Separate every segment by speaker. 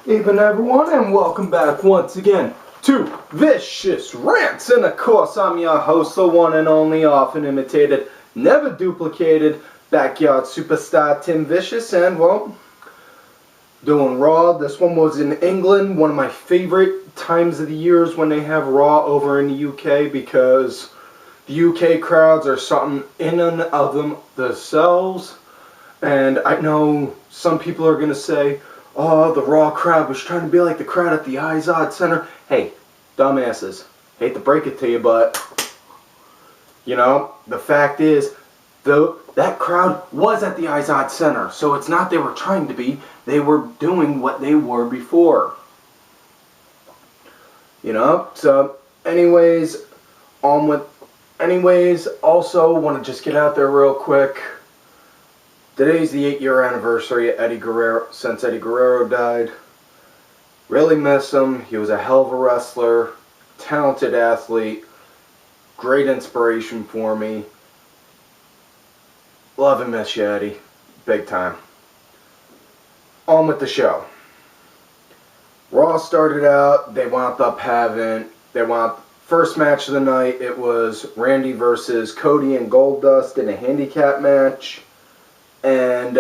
Speaker 1: Evening everyone, and welcome back once again to Vicious Rants. And of course, I'm your host, the one and only, often imitated, never duplicated, backyard superstar Tim Vicious. And well, doing Raw. This one was in England, one of my favorite times of the years when they have Raw over in the UK, because the UK crowds are something in and of themselves. And I know some people are going to say, oh, the Raw crowd was trying to be like the crowd at the Izod Center. Hey, dumbasses, hate to break it to you, but, the fact is, that crowd was at the Izod Center. So it's not they were trying to be, they were doing what they were before. So anyways, also want to just get out there real quick. Today's the 8-year anniversary of since Eddie Guerrero died. Really miss him. He was a hell of a wrestler, talented athlete, great inspiration for me. Love and miss you, Eddie. Big time. On with the show. Raw started out, first match of the night, it was Randy versus Cody and Goldust in a handicap match. And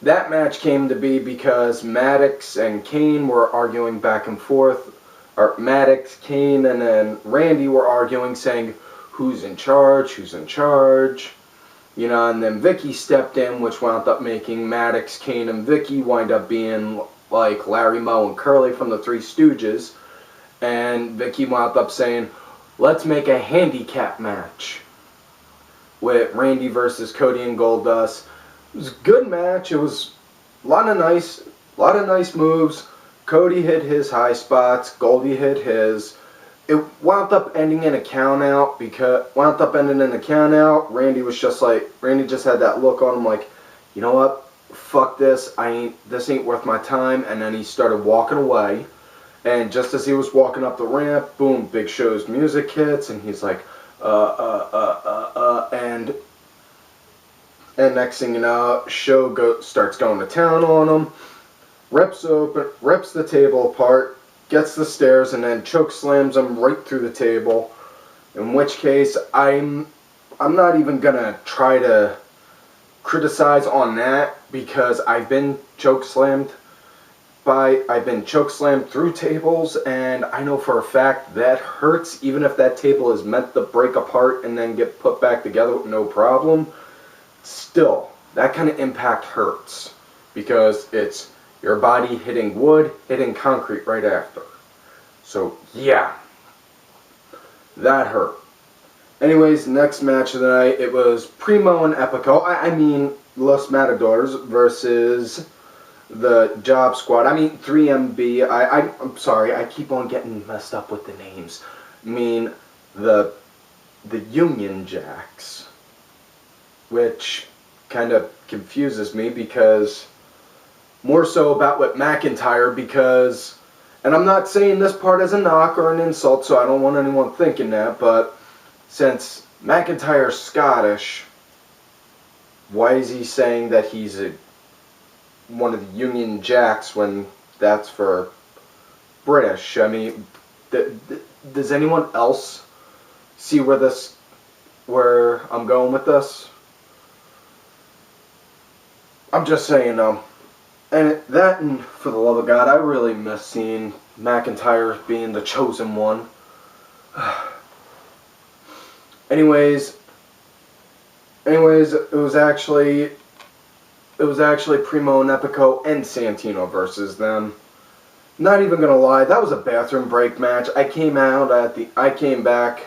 Speaker 1: that match came to be because Maddox and Kane were arguing back and forth. Or Maddox, Kane, and then Randy were arguing, saying, who's in charge? And then Vicky stepped in, which wound up making Maddox, Kane, and Vicky wind up being like Larry, Moe, and Curly from the Three Stooges. And Vicky wound up saying, let's make a handicap match with Randy versus Cody and Goldust. It was a good match. It was a lot of nice moves. Cody hit his high spots. Goldie hit his. It wound up ending in a count out. Randy just had that look on him like, you know what? Fuck this. This ain't worth my time. And then he started walking away. And just as he was walking up the ramp, boom, Big Show's music hits, and he's like, and next thing you know, Show starts going to town on him, rips the table apart, gets the stairs, and then choke slams him right through the table. In which case, I'm not even gonna try to criticize on that, because I've been choke slammed through tables, and I know for a fact that hurts, even if that table is meant to break apart and then get put back together with no problem. Still, that kind of impact hurts, because it's your body hitting wood, hitting concrete right after. So, yeah, that hurt. Anyways, next match of the night, it was Primo and Epico, Los Matadors versus the Job Squad. 3MB. I'm sorry, I keep on getting messed up with the names. The Union Jacks, which kind of confuses me, because more so about what McIntyre, because, and I'm not saying this part as a knock or an insult, so I don't want anyone thinking that, but since McIntyre's Scottish, why is he saying that he's one of the Union Jacks when that's for British? Does anyone else see where I'm going with this? I'm just saying, and for the love of God, I really miss seeing McIntyre being the chosen one. Anyways, it was actually Primo and Epico and Santino versus them. Not even gonna lie, that was a bathroom break match. I came back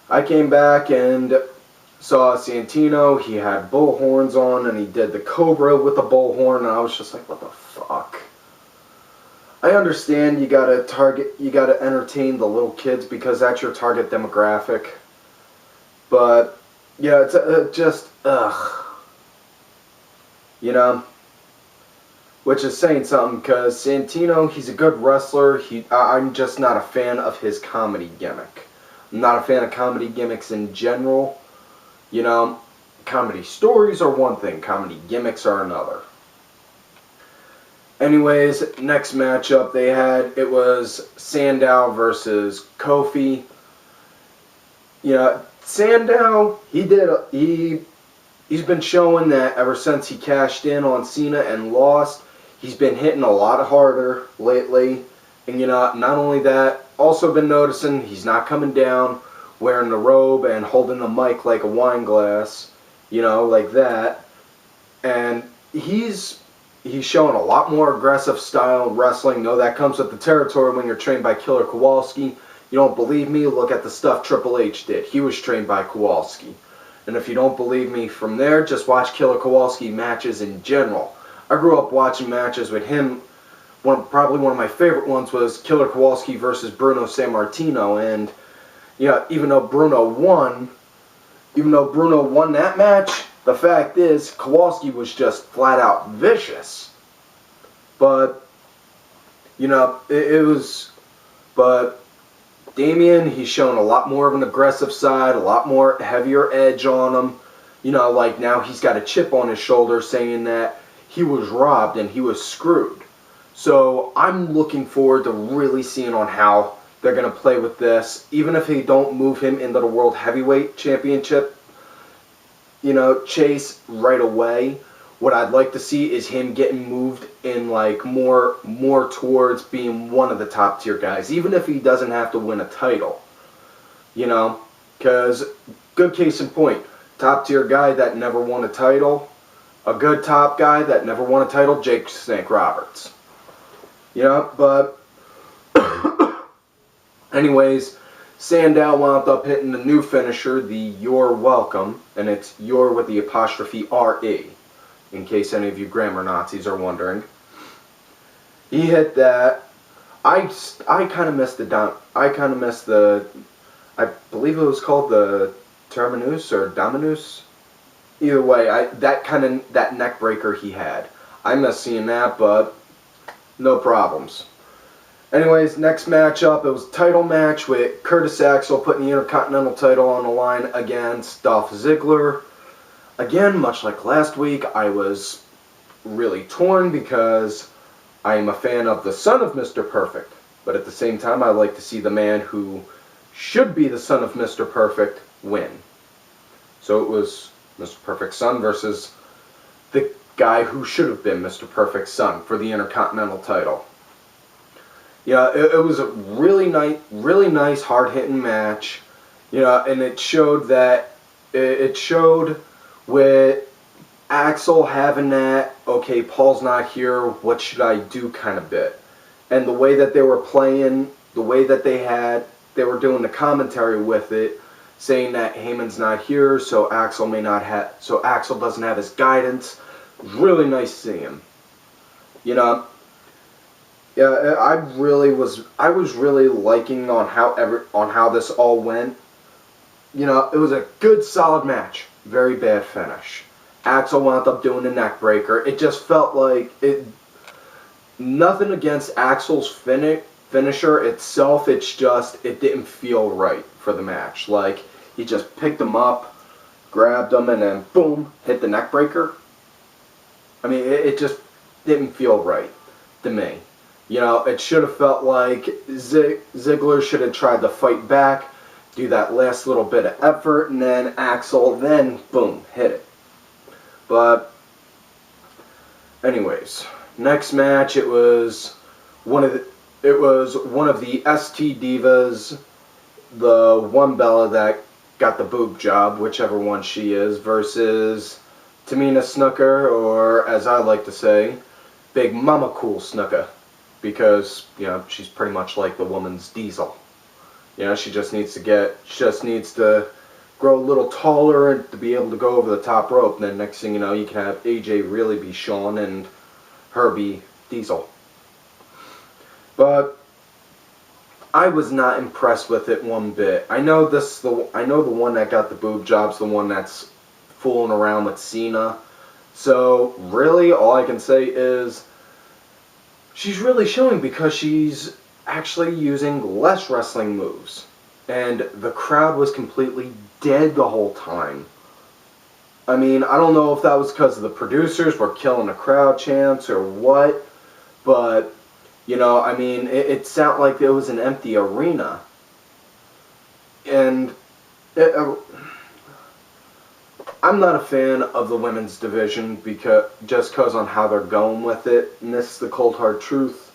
Speaker 1: and saw Santino. He had bull horns on, and he did the Cobra with the bull horn, and I was just like, what the fuck? I understand you gotta entertain the little kids, because that's your target demographic. But yeah, it's just which is saying something, because Santino, he's a good wrestler. I'm just not a fan of his comedy gimmick. I'm not a fan of comedy gimmicks in general. Comedy stories are one thing, comedy gimmicks are another. Anyways, next matchup they had, it was Sandow versus Kofi. Yeah, Sandow, he's been showing that ever since he cashed in on Cena and lost, he's been hitting a lot harder lately. And not only that, also been noticing he's not coming down wearing the robe and holding the mic like a wine glass, like that. And he's showing a lot more aggressive style wrestling. No, that comes with the territory when you're trained by Killer Kowalski. You don't believe me? Look at the stuff Triple H did. He was trained by Kowalski. And if you don't believe me from there, just watch Killer Kowalski matches in general. I grew up watching matches with him. Probably one of my favorite ones was Killer Kowalski versus Bruno Sammartino. And even though Bruno won that match, the fact is Kowalski was just flat out vicious. But but Damian, he's shown a lot more of an aggressive side, a lot more heavier edge on him. Like now he's got a chip on his shoulder saying that he was robbed and he was screwed. So I'm looking forward to really seeing on how they're going to play with this. Even if they don't move him into the World Heavyweight Championship, chase right away. What I'd like to see is him getting moved in like more towards being one of the top tier guys, even if he doesn't have to win a title. Because good case in point, top tier guy that never won a title, a good top guy that never won a title, Jake Snake Roberts. But anyways, Sandow wound up hitting the new finisher, the You're Welcome, and it's You're with the apostrophe R-E, in case any of you grammar Nazis are wondering. He hit that. I kind of missed the I believe it was called the Terminus or Dominus. Either way, that neck breaker he had. I missed seeing that, but no problems. Anyways, next matchup, it was a title match with Curtis Axel putting the Intercontinental title on the line against Dolph Ziggler. Again, much like last week, I was really torn because I am a fan of the son of Mr. Perfect. But at the same time, I like to see the man who should be the son of Mr. Perfect win. So it was Mr. Perfect's son versus the guy who should have been Mr. Perfect's son for the Intercontinental title. It was a really nice, hard-hitting match. And it showed with Axel having that, okay, Paul's not here, what should I do kind of bit. And the way that they were playing, the way that they were doing the commentary with it, saying that Heyman's not here, so Axel doesn't have his guidance. It was really nice to see him. Yeah, I was really liking on how this all went. It was a good, solid match. Very bad finish. Axel wound up doing the neck breaker. It just felt like it. Nothing against Axel's finisher itself. It's just it didn't feel right for the match. Like he just picked him up, grabbed him, and then boom, hit the neck breaker. I mean, it just didn't feel right to me. It should have felt like Ziggler should have tried to fight back, do that last little bit of effort, and then Axel, then boom, hit it. But anyways, next match, it was one of the ST Divas, the one Bella that got the boob job, whichever one she is, versus Tamina Snuka, or as I like to say, Big Mama Cool Snuka. Because, she's pretty much like the woman's Diesel. She just needs to grow a little taller and to be able to go over the top rope. And then next thing you know, you can have AJ really be Shawn and her be Diesel. But I was not impressed with it one bit. I know the one that got the boob job's the one that's fooling around with Cena. So really, all I can say is she's really showing because she's actually using less wrestling moves. And the crowd was completely dead the whole time. I mean, I don't know if that was because the producers were killing the crowd chants or what, But, you know, I mean, it sounded like there was an empty arena. And it, I'm not a fan of the women's division just cause on how they're going with it, and this is the cold hard truth.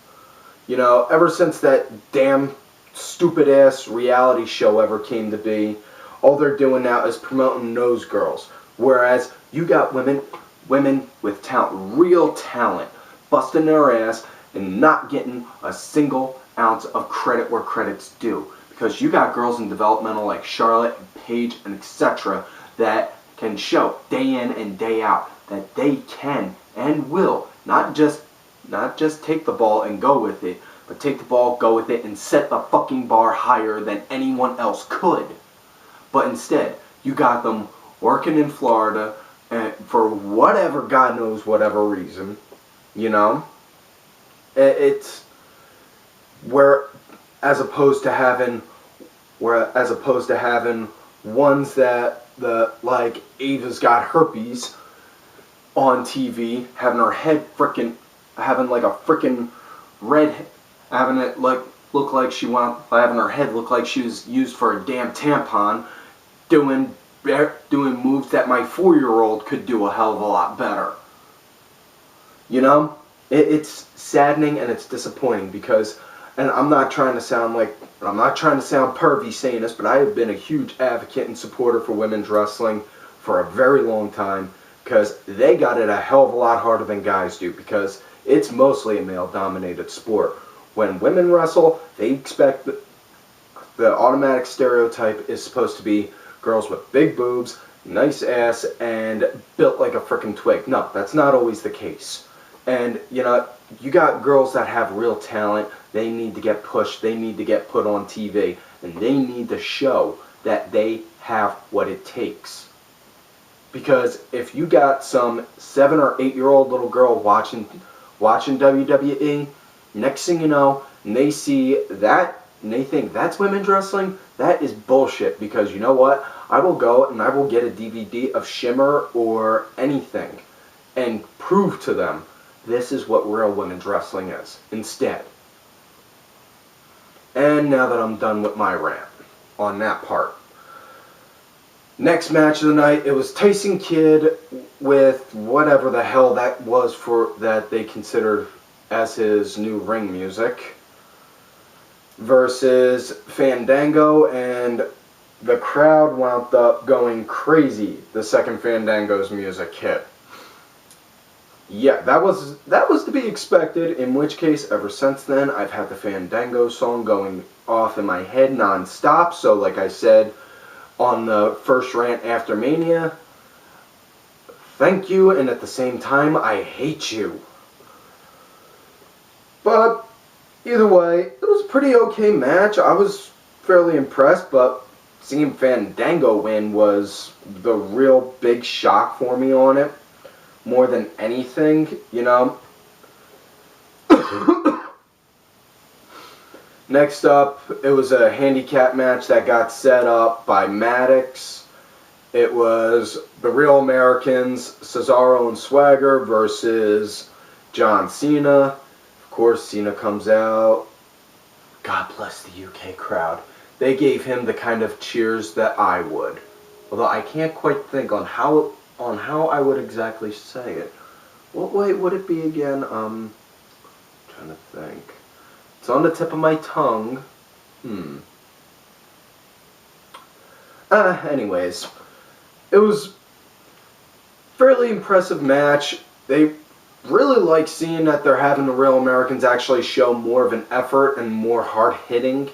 Speaker 1: You know, ever since that damn stupid ass reality show ever came to be, all they're doing now is promoting those girls. Whereas you got women with talent, real talent, busting their ass and not getting a single ounce of credit where credit's due. Because you got girls in developmental like Charlotte and Paige and etc. that can show day in and day out that they can and will not just take the ball and go with it, but take the ball, go with it, and set the fucking bar higher than anyone else could. But instead, you got them working in Florida and for whatever, God knows whatever reason, you know? It's where, as opposed to having ones that like Ava's got herpes on TV, having her head having like a frickin' red, having it like look like having her head look like she was used for a damn tampon, doing moves that my 4-year-old could do a hell of a lot better. You know, it's saddening and it's disappointing because, and I'm not trying to sound pervy saying this, but I have been a huge advocate and supporter for women's wrestling for a very long time because they got it a hell of a lot harder than guys do because it's mostly a male-dominated sport. When women wrestle, they expect the automatic stereotype is supposed to be girls with big boobs, nice ass, and built like a frickin' twig. No, that's not always the case. And, you know, you got girls that have real talent. They need to get pushed. They need to get put on TV. And they need to show that they have what it takes. Because if you got some 7 or 8-year-old little girl watching WWE, next thing you know, and they see that, and they think that's women's wrestling, that is bullshit. Because you know what? I will go and I will get a DVD of Shimmer or anything and prove to them this is what real women's wrestling is instead. And now that I'm done with my rant on that part, next match of the night, it was Tyson Kidd with whatever the hell that was that they considered as his new ring music versus Fandango, and the crowd wound up going crazy the second Fandango's music hit. Yeah, that was to be expected, in which case, ever since then, I've had the Fandango song going off in my head non-stop, so like I said on the first rant after Mania, thank you, and at the same time, I hate you. But, either way, it was a pretty okay match. I was fairly impressed, but seeing Fandango win was the real big shock for me on it. More than anything, you know. Next up, it was a handicap match that got set up by Maddox. It was the Real Americans, Cesaro and Swagger versus John Cena. Of course, Cena comes out. God bless the UK crowd. They gave him the kind of cheers that I would. Although I can't quite think on how I would exactly say it. What way would it be again? Trying to think. It's on the tip of my tongue. Anyways, it was fairly impressive match. They really like seeing that they're having the Real Americans actually show more of an effort and more hard hitting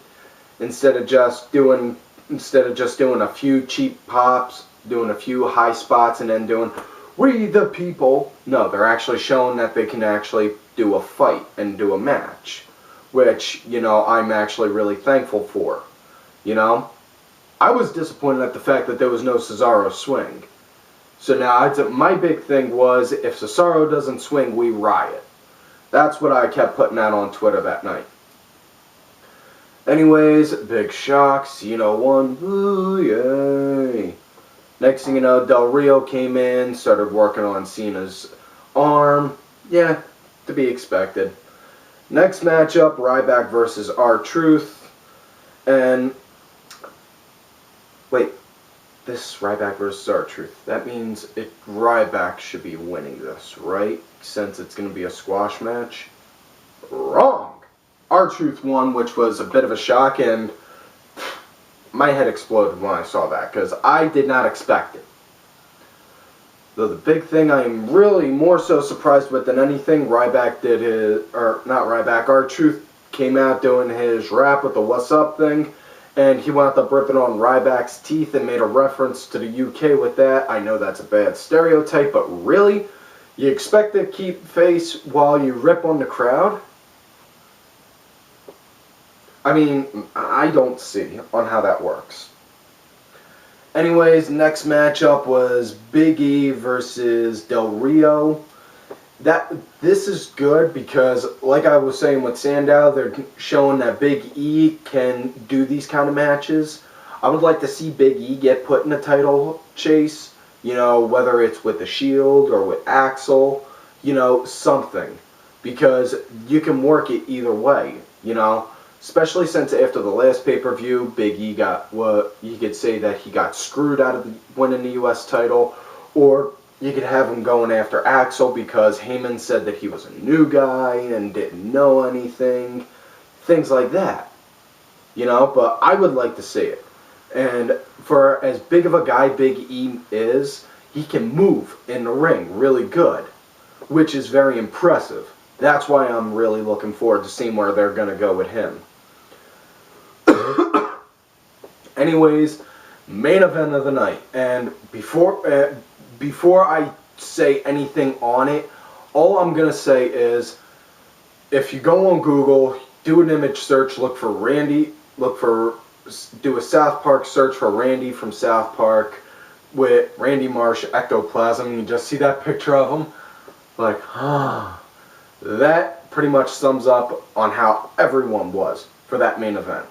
Speaker 1: instead of just doing a few cheap pops, doing a few high spots, and then doing "We the People." No, they're actually showing that they can actually do a fight and do a match, which, you know, I'm actually really thankful for. You know, I was disappointed at the fact that there was no Cesaro swing. So now, my big thing was, if Cesaro doesn't swing, we riot. That's what I kept putting out on Twitter that night. Anyways, big shock, Cena won. Ooh, yay. Next thing you know, Del Rio came in, started working on Cena's arm. Yeah, to be expected. Next matchup, Ryback versus R-Truth. And, wait, this Ryback versus R-Truth. That means Ryback should be winning this, right? Since it's going to be a squash match. Wrong! R-Truth won, which was a bit of a shock, and my head exploded when I saw that, because I did not expect it. Though the big thing I am really more so surprised with than anything, R-Truth came out doing his rap with the "What's Up" thing, and he wound up ripping on Ryback's teeth and made a reference to the UK with that. I know that's a bad stereotype, but really? You expect to keep face while you rip on the crowd? I mean, I don't see on how that works. Anyways, next matchup was Big E versus Del Rio. This is good because, like I was saying with Sandow, they're showing that Big E can do these kind of matches. I would like to see Big E get put in a title chase, whether it's with the Shield or with Axel, something. Because you can work it either way, Especially since after the last pay-per-view, Big E got what you could say that he got screwed out of winning the U.S. title, or you could have him going after Axel because Heyman said that he was a new guy and didn't know anything, things like that, But I would like to see it, and for as big of a guy Big E is, he can move in the ring really good, which is very impressive. That's why I'm really looking forward to seeing where they're going to go with him. Anyways, main event of the night, and before I say anything on it, all I'm gonna say is, if you go on Google, do an image search, do a South Park search for Randy from South Park with Randy Marsh ectoplasm. You just see that picture of him, like, that pretty much sums up on how everyone was for that main event,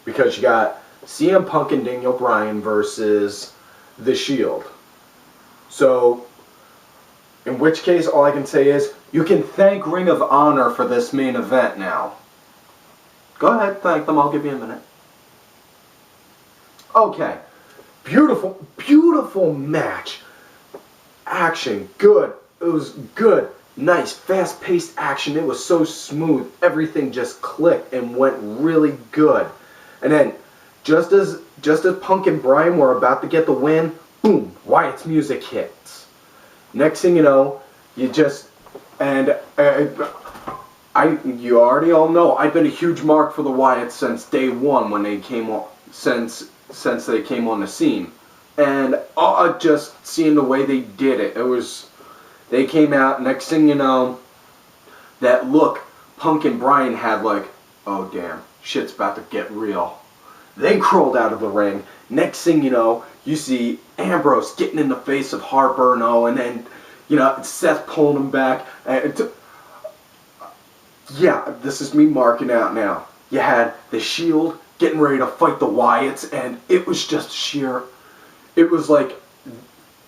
Speaker 1: because you got CM Punk and Daniel Bryan versus The Shield. So, in which case, all I can say is, you can thank Ring of Honor for this main event now. Go ahead, thank them, I'll give you a minute. Okay, beautiful, beautiful match. Action, good, it was good, nice, fast-paced action, it was so smooth, everything just clicked and went really good. And then, just as Punk and Bryan were about to get the win, boom, Wyatt's music hits. Next thing you know, you already all know, I've been a huge mark for the Wyatts since day one when they came on, since they came on the scene. And just seeing the way they did it, they came out, next thing you know, that look Punk and Bryan had, like, oh damn, shit's about to get real. They crawled out of the ring. Next thing you know, you see Ambrose getting in the face of Harper and Owen, and Seth pulling him back. Yeah, this is me marking out now. You had the Shield getting ready to fight the Wyatts, and it was just sheer. It was like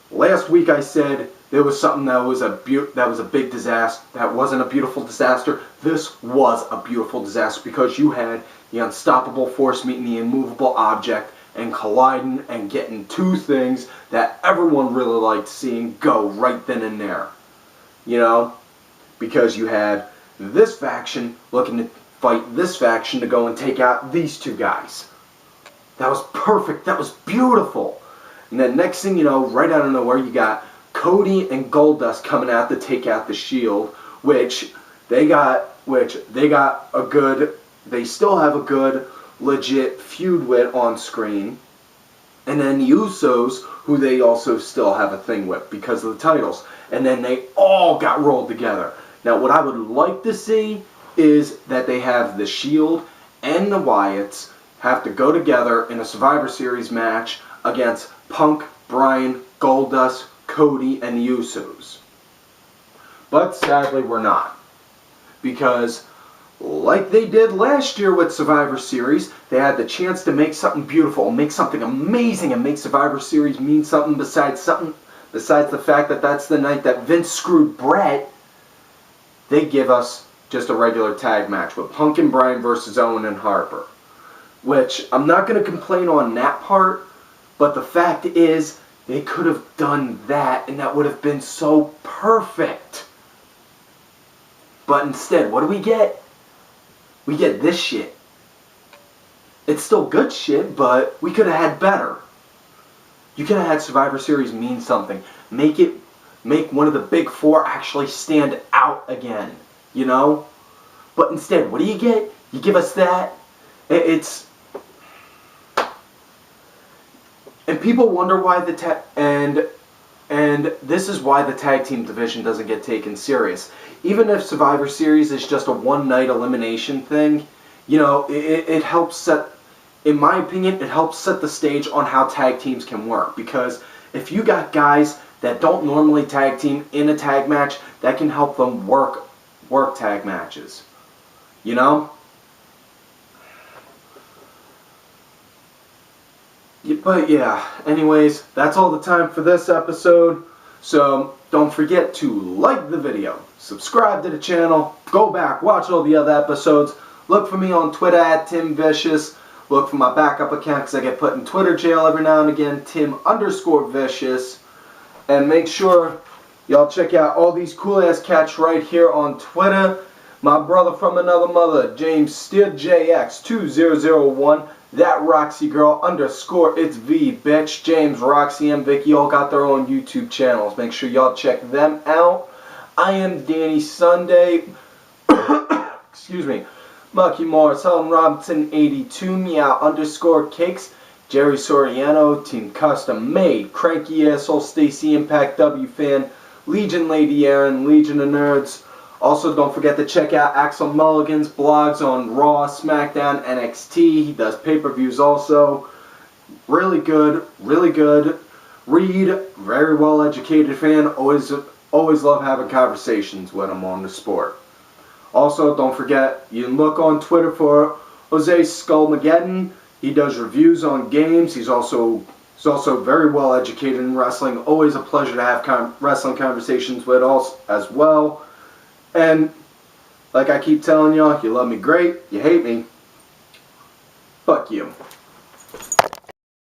Speaker 1: last week I said there was something that was a big disaster. That wasn't a beautiful disaster. This was a beautiful disaster because you had the unstoppable force meeting the immovable object and colliding and getting two things that everyone really liked seeing go right then and there. Because you had this faction looking to fight this faction to go and take out these two guys. That was perfect. That was beautiful. And then next thing you know, right out of nowhere, you got Cody and Goldust coming out to take out the Shield, which they still have a good, legit feud with on screen. And then the Usos, who they also still have a thing with because of the titles. And then they all got rolled together. Now, what I would like to see is that they have the Shield and the Wyatts have to go together in a Survivor Series match against Punk, Bryan, Goldust, Cody, and the Usos. But sadly, we're not. Because, like they did last year with Survivor Series, they had the chance to make something beautiful, make something amazing, and make Survivor Series mean something besides the fact that that's the night that Vince screwed Brett. They give us just a regular tag match with Punk and Bryan versus Owen and Harper. Which, I'm not going to complain on that part, but the fact is, they could have done that, and that would have been so perfect. But instead, what do we get? We get this shit. It's still good shit, but we could have had better. You could have had Survivor Series mean something. Make one of the big four actually stand out again, you know? But instead, what do you get? You give us that. It's... And people wonder why and this is why the tag team division doesn't get taken serious. Even if Survivor Series is just a one-night elimination thing, you know, it helps set, in my opinion, it helps set the stage on how tag teams can work. Because if you got guys that don't normally tag team in a tag match, that can help them work tag matches. You know? But yeah, anyways, that's all the time for this episode. So don't forget to like the video, subscribe to the channel, go back, watch all the other episodes. Look for me on Twitter at TimVicious. Look for my backup account because I get put in Twitter jail every now and again, Tim_Vicious. And make sure y'all check out all these cool ass cats right here on Twitter. My brother from another mother, James Steer JX2001. That Roxy Girl _ it's V bitch. James, Roxy, and Vicky all got their own YouTube channels. Make sure y'all check them out. I am Danny Sunday. Excuse me. Mucky Morris, Helen Robinson 82, Meow _Cakes, Jerry Soriano, Team Custom Made, Cranky Asshole, Stacy Impact W Fan, Legion Lady Aaron, Legion of Nerds. Also, don't forget to check out Axel Mulligan's blogs on Raw, SmackDown, NXT. He does pay-per-views also. Really good, really good. Reed, very well-educated fan. Always love having conversations with him on the sport. Also, don't forget, you can look on Twitter for Jose Skullmageddon. He does reviews on games. He's also very well-educated in wrestling. Always a pleasure to have wrestling conversations with us as well. And, like I keep telling y'all, you love me great, you hate me, fuck you.